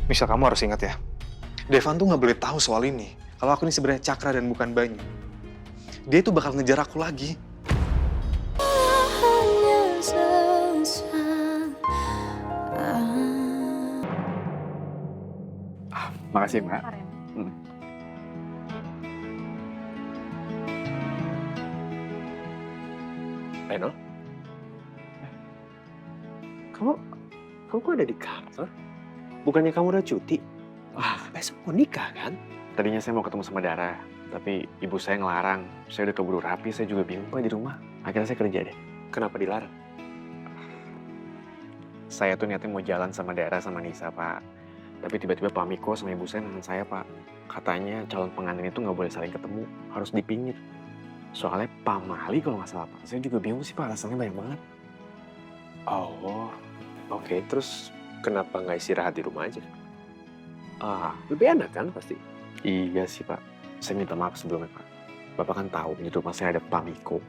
Misal, kamu harus ingat ya, Devan tuh nggak boleh tahu soal ini. Kalau aku ini sebenarnya Cakra dan bukan Banyu. Dia itu bakal ngejar aku lagi. Makasih, Mbak. Reno? Kamu kok ada di kantor? Bukannya kamu udah cuti? Wah, besok mau nikah kan? Tadinya saya mau ketemu sama Dara, tapi ibu saya ngelarang. Saya udah keburu rapi, saya juga bingung Pak di rumah. Akhirnya saya kerja deh. Kenapa dilarang? Saya tuh niatnya mau jalan sama Dara sama Nisa, Pak. Tapi tiba-tiba Pak Miko sama ibu saya nahan saya, Pak. Katanya calon pengantin itu nggak boleh saling ketemu, harus dipingit. Soalnya Pak Mali kalau nggak salah, Pak. Saya juga bingung sih, Pak. Alasannya banyak banget. Oh, oke. Terus kenapa nggak istirahat di rumah aja? Lebih enak kan pasti? Iya sih, Pak. Saya minta maaf sebelumnya, Pak. Bapak kan tahu di rumah saya ada Pak Miko.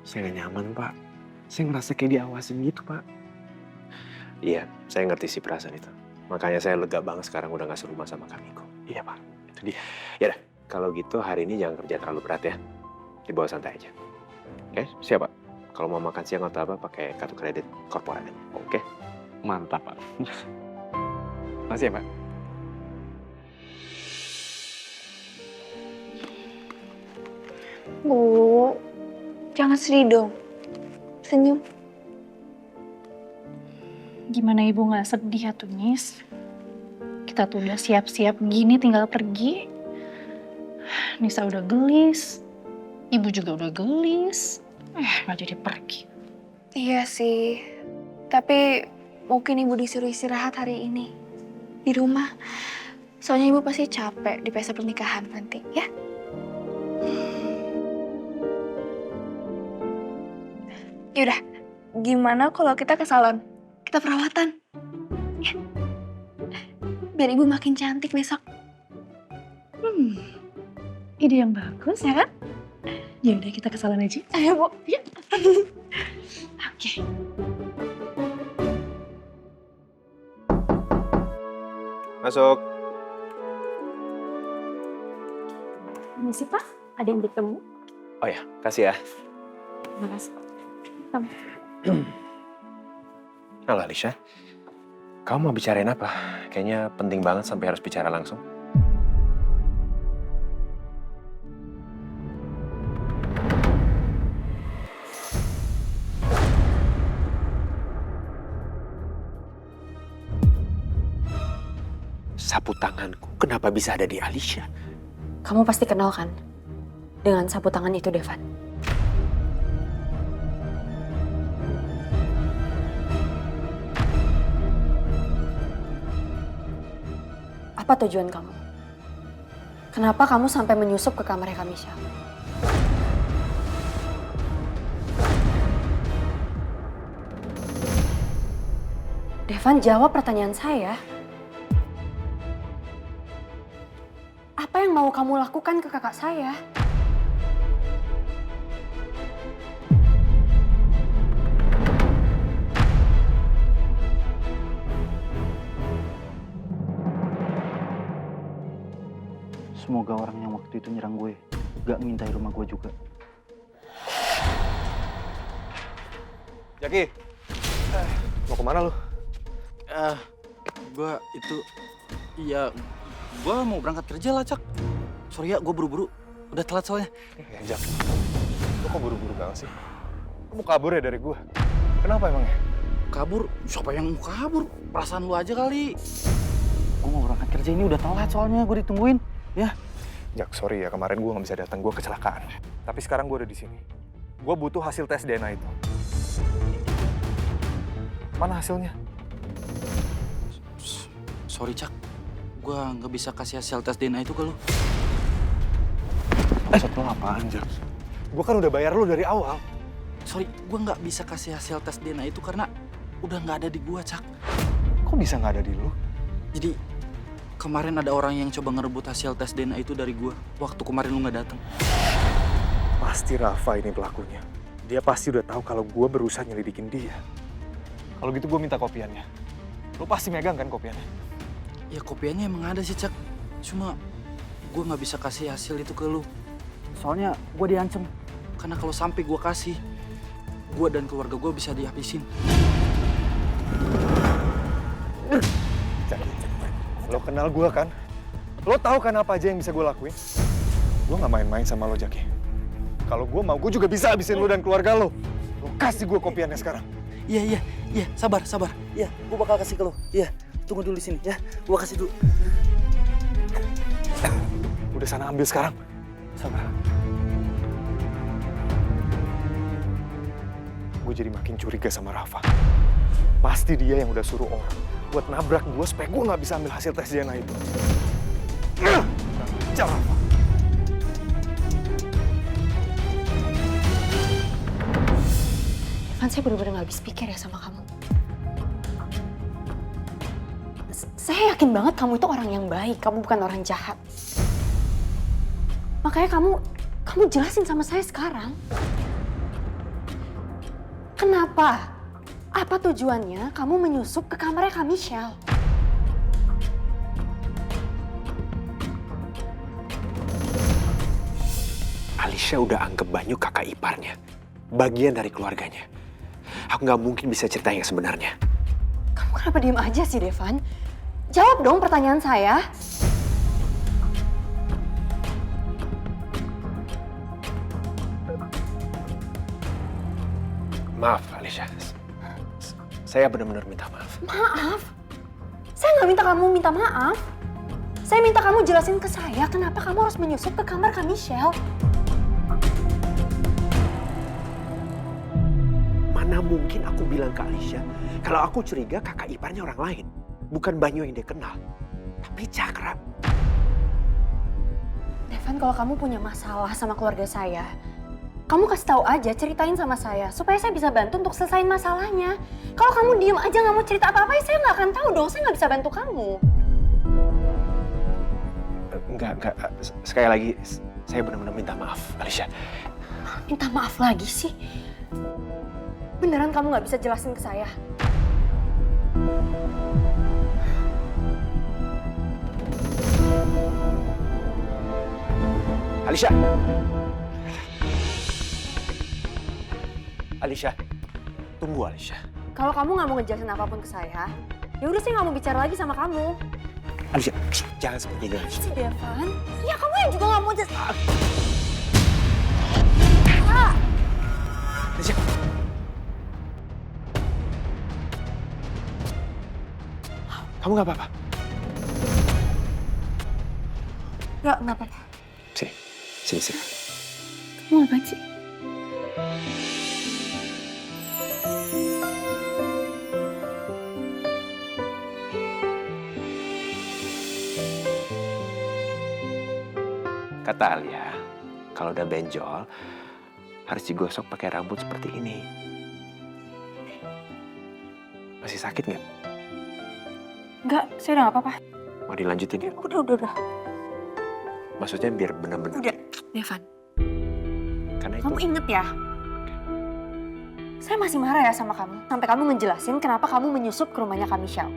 Saya nggak nyaman, Pak. Saya ngerasa kayak diawasin gitu, Pak. Iya, saya ngerti sih perasaan itu. Makanya saya lega banget sekarang udah nggak serumah sama kami kok. Iya, Pak. Itu dia. Ya udah, kalau gitu hari ini jangan kerja terlalu berat ya. Dibawa santai aja. Oke, siap Pak. Kalau mau makan siang atau apa pakai kartu kredit korporat aja. Oke? Mantap, Pak. Makasih ya, Pak. Bu, jangan sedih dong. Senyum. Gimana ibu nggak sedih ya tuh, Nis? Kita tuh udah siap-siap gini tinggal pergi. Nisa udah gelis, ibu juga udah gelis. Nggak jadi pergi. Iya sih, tapi mungkin ibu disuruh istirahat hari ini di rumah. Soalnya ibu pasti capek di pesta pernikahan nanti, ya? Yaudah, gimana kalau kita ke salon? Kita perawatan. Ya. Biar ibu makin cantik besok. Ide yang bagus, Ya kan? ya udah kita ke salon aja. Ayo, Bu. Ya. Oke. Masuk. Ini sih Pak, ada yang bertemu. Oh ya, kasih ya. Makasih. Halo Alicia. Kamu mau bicarain apa? Kayaknya penting banget sampai harus bicara langsung. Sapu tanganku kenapa bisa ada di Alicia? Kamu pasti kenal kan dengan sapu tangan itu, Devan? Apa tujuan kamu? Kenapa kamu sampai menyusup ke kamarnya Kamisha? Devan, jawab pertanyaan saya. Apa yang mau kamu lakukan ke kakak saya? Semoga orang yang waktu itu nyerang gue gak ngintai rumah gue juga. Jaki, mau kemana lu? Gue itu, iya, gue mau berangkat kerja lah, Cak. Sorry ya, gue buru-buru. Udah telat soalnya. Ya, Jak. Lu kok buru-buru banget sih? Lu mau kabur ya dari gua? Kenapa emangnya? Kabur? Siapa yang mau kabur? Perasaan lu aja kali. Gue mau berangkat kerja ini udah telat soalnya, gue ditungguin. Ya. Jak, sorry ya, kemarin gua nggak bisa datang, gua kecelakaan. Tapi sekarang gua udah di sini. Gua butuh hasil tes DNA itu. Mana hasilnya? Sorry, Cak. Gue nggak bisa kasih hasil tes DNA itu ke lu. Maksud lo apaan, Jak? Gua kan udah bayar lu dari awal. Sorry, gue nggak bisa kasih hasil tes DNA itu karena udah nggak ada di gue, Cak. Kok bisa nggak ada di lu? Jadi kemarin ada orang yang coba ngerebut hasil tes DNA itu dari gue waktu kemarin lu nggak datang. Pasti Rafa ini pelakunya. Dia pasti udah tahu kalau gua berusaha nyelidikin dia. Kalau gitu gua minta kopiannya. Lu pasti megang kan kopiannya? Ya kopiannya emang ada sih, Cak. Cuma gue nggak bisa kasih hasil itu ke lu. Soalnya gue diancem. Karena kalau sampai gue kasih, gue dan keluarga gue bisa dihabisin. Jaki, lo kenal gue kan? Lo tahu kan apa aja yang bisa gue lakuin? Gue nggak main-main sama lo, Jaki. Kalau gue mau, gue juga bisa habisin lo dan keluarga lo. Lo kasih gue kopiannya sekarang. Iya, sabar. Iya, gue bakal kasih ke lo. Iya, tunggu dulu di sini ya. Gue kasih dulu. Udah sana ambil sekarang. Sabar. Gue jadi makin curiga sama Rafa. Pasti dia yang udah suruh orang buat nabrak gue supaya gue nggak bisa ambil hasil tes DNA itu. Bicara, Rafa. Evan, saya benar-benar nggak habis pikir ya sama kamu. Saya yakin banget kamu itu orang yang baik, kamu bukan orang jahat. Makanya kamu jelasin sama saya sekarang. Kenapa? Apa tujuannya kamu menyusup ke kamarnya Kak Michelle? Alicia udah anggap Banyu kakak iparnya. Bagian dari keluarganya. Aku nggak mungkin bisa cerita yang sebenarnya. Kamu kenapa diem aja sih, Devan? Jawab dong pertanyaan saya. Maaf, Alicia. Saya benar-benar minta maaf. Maaf? Saya nggak minta kamu minta maaf. Saya minta kamu jelasin ke saya kenapa kamu harus menyusup ke kamar Kak Michelle. Mana mungkin aku bilang ke Alicia kalau aku curiga kakak iparnya orang lain. Bukan Banyu yang dia kenal, tapi Cakra. Devan, kalau kamu punya masalah sama keluarga saya, kamu kasih tahu aja, ceritain sama saya supaya saya bisa bantu untuk selesaiin masalahnya. Kalau kamu diem aja nggak mau cerita apa-apa, saya nggak akan tahu dong. Saya nggak bisa bantu kamu. Enggak. Sekali lagi, saya benar-benar minta maaf, Alicia. Minta maaf lagi sih. Beneran kamu nggak bisa jelasin ke saya? Alicia! Alicia, tunggu Alicia. Kalau kamu nggak mau ngejelasin apapun ke saya, ya udah saya nggak mau bicara lagi sama kamu. Alicia, jangan seperti ini, Alicia. Si Devan, ya kamu yang juga nggak mau jelasin. Alicia. Kamu nggak apa-apa? Nggak apa-apa. Sini. Kamu apa sih? Kata Alia, kalau udah benjol, harus digosok pakai rambut seperti ini. Masih sakit nggak? Nggak, saya udah nggak apa-apa. Mau dilanjutin ya? Udah. Maksudnya biar benar-benar. Udah, Devan. Karena itu. Kamu inget ya? Saya masih marah ya sama kamu. Sampai kamu ngejelasin kenapa kamu menyusup ke rumahnya Kak Michelle.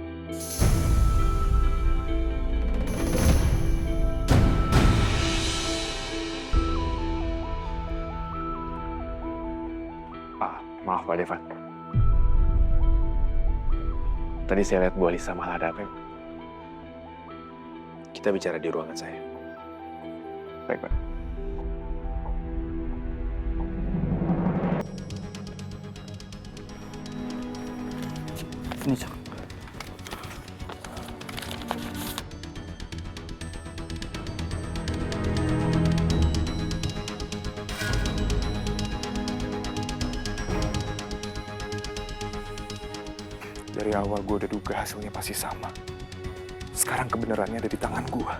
Maaf Pak Devan. Tadi saya lihat Bu Alisa malah ada apa? Kita bicara di ruangan saya. Baik Pak. Sini, Cak. Dari awal gue udah duga hasilnya pasti sama. Sekarang kebenarannya ada di tangan gue.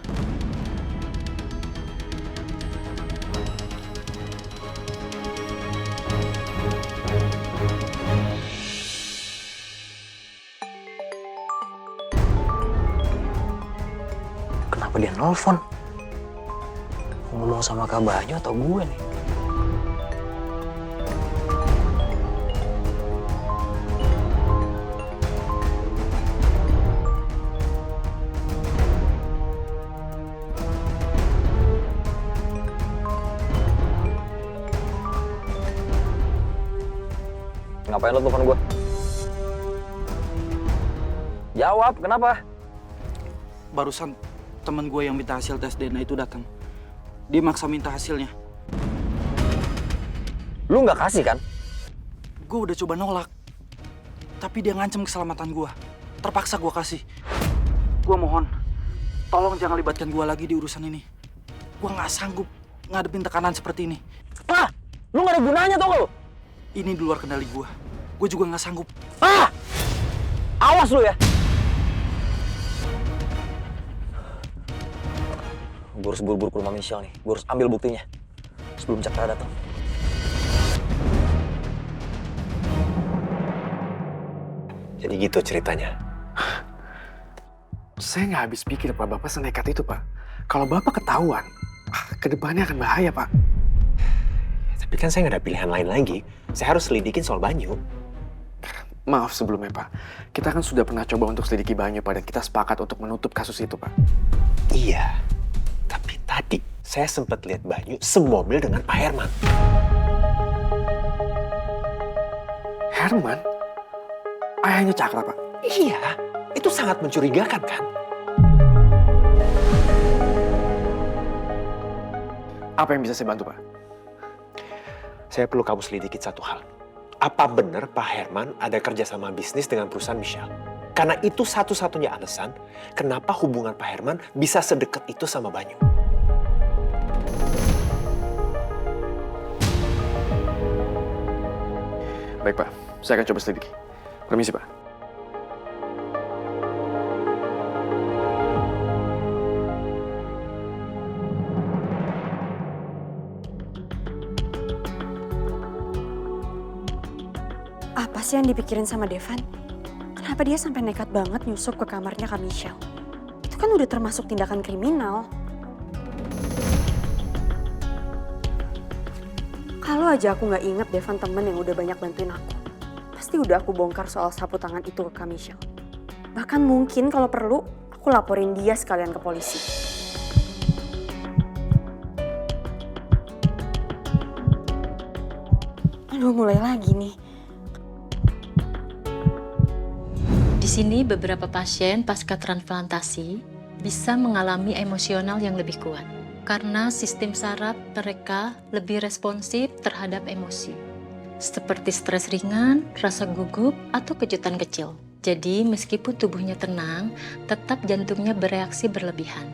Kenapa dia nelfon? Ngomong sama Kak Banyu atau gue nih? Ngapain lo telepon gue? Jawab, kenapa? Barusan temen gue yang minta hasil tes DNA itu datang. Dia maksa minta hasilnya. Lu nggak kasih kan? Gue udah coba nolak. Tapi dia ngancem keselamatan gue. Terpaksa gue kasih. Gue mohon, tolong jangan libatkan gue lagi di urusan ini. Gue nggak sanggup ngadepin tekanan seperti ini. Ah! Lu nggak ada gunanya tau gak lu? Ini di luar kendali gue. Gue juga nggak sanggup. Ah! Awas lu ya! Gue harus buru-buru ke rumah Michelle nih. Gue harus ambil buktinya sebelum Cakra datang. Jadi gitu ceritanya. Saya nggak habis pikir Pak, Bapak senekat itu Pak. Kalau Bapak ketahuan, kedepannya akan bahaya Pak. Tapi kan saya nggak ada pilihan lain lagi. Saya harus selidikin soal Banyu. Maaf sebelumnya Pak, kita kan sudah pernah coba untuk selidiki Banyu Pak, dan kita sepakat untuk menutup kasus itu Pak. Iya, tapi tadi saya sempat lihat Banyu semobil dengan Pak Herman. Herman? Ayahnya Cakra Pak? Iya, itu sangat mencurigakan kan? Apa yang bisa saya bantu Pak? Saya perlu kamu selidikin satu hal. Apa benar Pak Herman ada kerjasama bisnis dengan perusahaan Michelle? Karena itu satu-satunya alasan kenapa hubungan Pak Herman bisa sedekat itu sama Banyu. Baik Pak, saya akan coba selidiki. Permisi Pak. Apa sih yang dipikirin sama Devan? Kenapa dia sampai nekat banget nyusup ke kamarnya Kak Michelle? Itu kan udah termasuk tindakan kriminal. Kalau aja aku nggak inget Devan temen yang udah banyak bantuin aku, pasti udah aku bongkar soal sapu tangan itu ke Kak Michelle. Bahkan mungkin kalau perlu, aku laporin dia sekalian ke polisi. Aduh, mulai lagi nih. Di sini beberapa pasien pasca transplantasi bisa mengalami emosional yang lebih kuat karena sistem saraf mereka lebih responsif terhadap emosi, seperti stres ringan, rasa gugup, atau kejutan kecil. Jadi meskipun tubuhnya tenang, tetap jantungnya bereaksi berlebihan.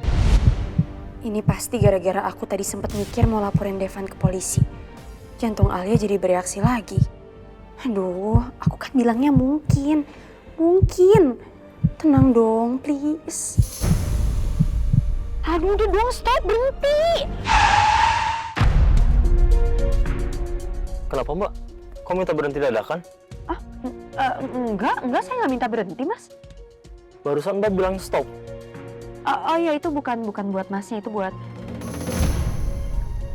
Ini pasti gara-gara aku tadi sempat mikir mau laporin Devan ke polisi. Jantung Alia jadi bereaksi lagi. Aduh, aku kan bilangnya mungkin. Mungkin. Tenang dong, please. Aduh, udah dong, stop, berhenti. Kenapa mbak? Kok minta berhenti dadakan? Enggak, saya nggak minta berhenti, Mas. Barusan mbak bilang stop. Oh ya, itu bukan buat Masnya, itu buat...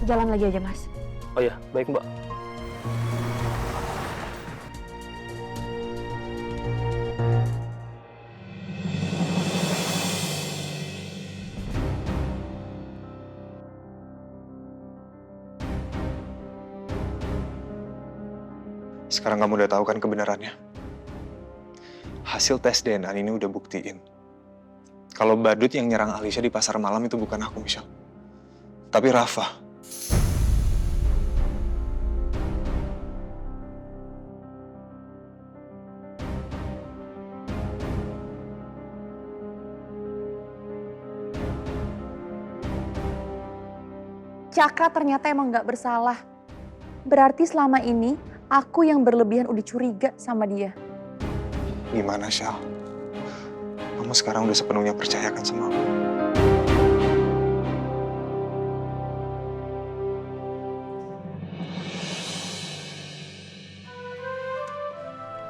Jalan lagi aja, Mas. Oh iya, baik mbak. Sekarang kamu udah tahu kan kebenarannya. Hasil tes DNA ini udah buktiin kalau badut yang nyerang Alicia di pasar malam itu bukan aku, Michelle. Tapi Rafa. Cakra ternyata emang gak bersalah. Berarti selama ini aku yang berlebihan udah curiga sama dia. Gimana, Shal? Kamu sekarang udah sepenuhnya percayakan sama aku.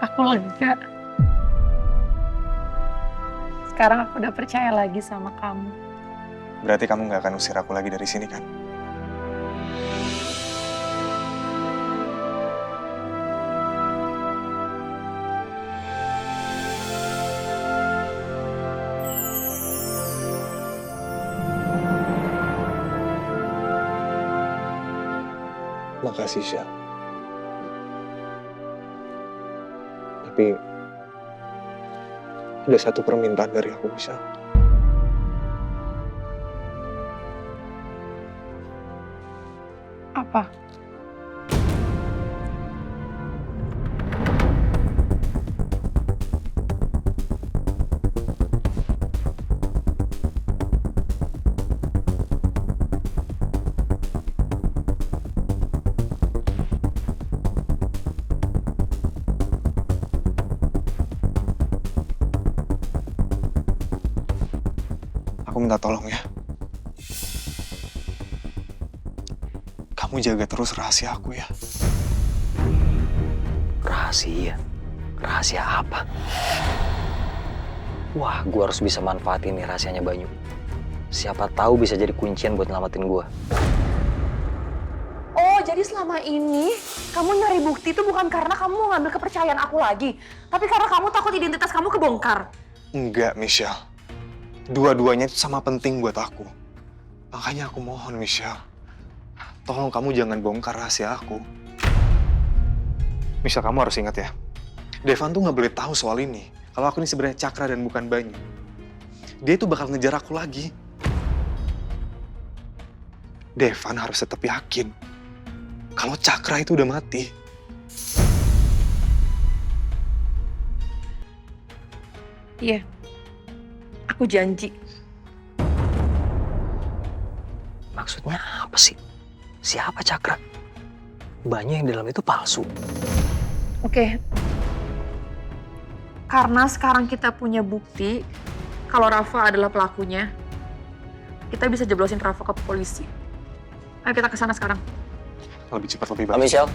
Aku lega. Sekarang aku udah percaya lagi sama kamu. Berarti kamu gak akan usir aku lagi dari sini, kan? Makasih, Shal. Tapi ada satu permintaan dari aku, Michelle. Apa? Aku minta tolong ya. Kamu jaga terus rahasia aku ya. Rahasia? Rahasia apa? Wah, gue harus bisa manfaatin nih rahasianya Banyu. Siapa tahu bisa jadi kuncian buat nyelamatin gue. Oh, jadi selama ini kamu nyari bukti itu bukan karena kamu mau ngambil kepercayaan aku lagi, tapi karena kamu takut identitas kamu kebongkar. Enggak, Michelle. Dua-duanya itu sama penting buat aku. Makanya aku mohon, Michelle. Tolong kamu jangan bongkar rahasia aku. Michelle, kamu harus ingat ya. Devan tuh nggak boleh tahu soal ini. Kalau aku ini sebenarnya Cakra dan bukan Banyu. Dia tuh bakal ngejar aku lagi. Devan harus tetap yakin kalau Cakra itu udah mati. Iya, aku janji. Maksudnya apa sih? Siapa Cakra? Banyu yang di dalam itu palsu. Oke. Karena sekarang kita punya bukti kalau Rafa adalah pelakunya, kita bisa jeblosin Rafa ke polisi. Ayo kita ke sana sekarang. Lebih cepat lebih Mbak baik. Michelle,